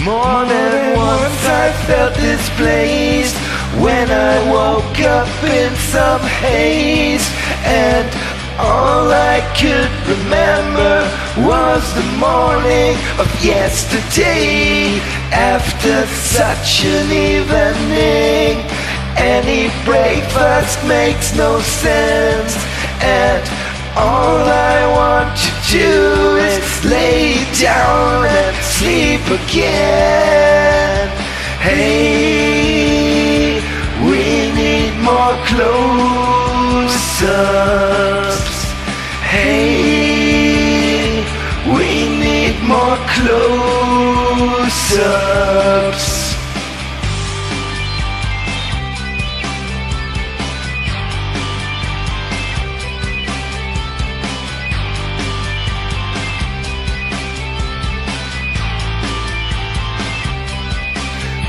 More than once I felt displaced when I woke up in some haze, and all I could remember was the morning of yesterday. After such an evening, any breakfast makes no sense, and all I want to do is lay down and sleep again. Hey, we need more close-ups. Hey, we need more close-ups.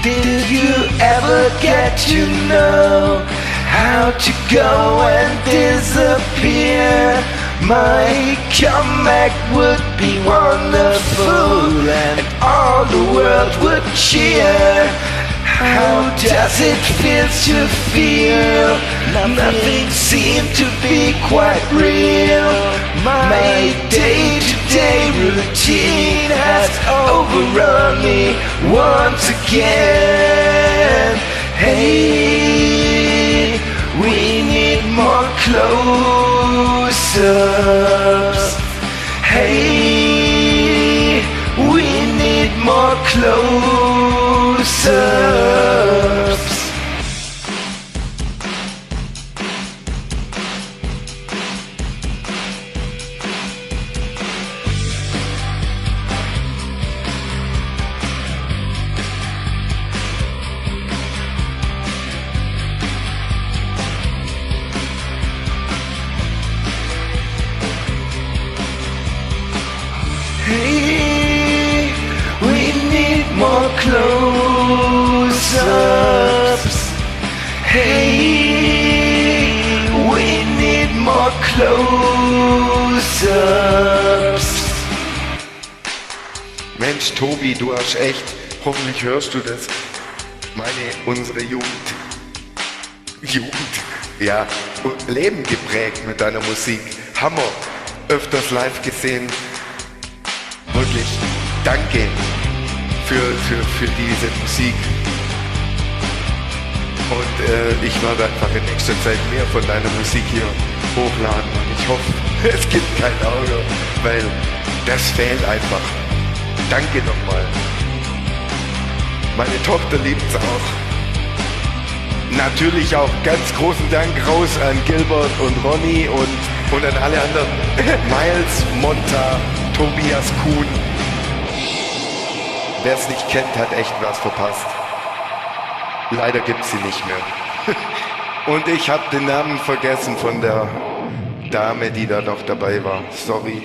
Did you ever get to know how to go and disappear? My comeback would be wonderful and all the world would cheer. How does it feel to feel nothing seemed to be quite real? My day-to-day routine has overrun me once again. Hey, we need more close-ups. Hey, we need more close-ups. Hey, we need more close-ups. Hey, we need more close-ups. Mensch, Tobi, du hast echt, hoffentlich hörst du das, unsere Jugend, ja, Leben geprägt mit deiner Musik. Hammer, öfters live gesehen. Wirklich, danke für diese Musik. Und ich werde einfach in nächster Zeit mehr von deiner Musik hier hochladen. Und ich hoffe, es gibt kein Auge, weil das fehlt einfach. Danke nochmal. Meine Tochter liebt's auch. Natürlich auch ganz großen Dank raus an Gilbert und Ronny und an alle anderen. Miles, Monta, Tobias Kuhn. Wer es nicht kennt, hat echt was verpasst. Leider gibt's sie nicht mehr. Und ich habe den Namen vergessen von der Dame, die da noch dabei war. Sorry.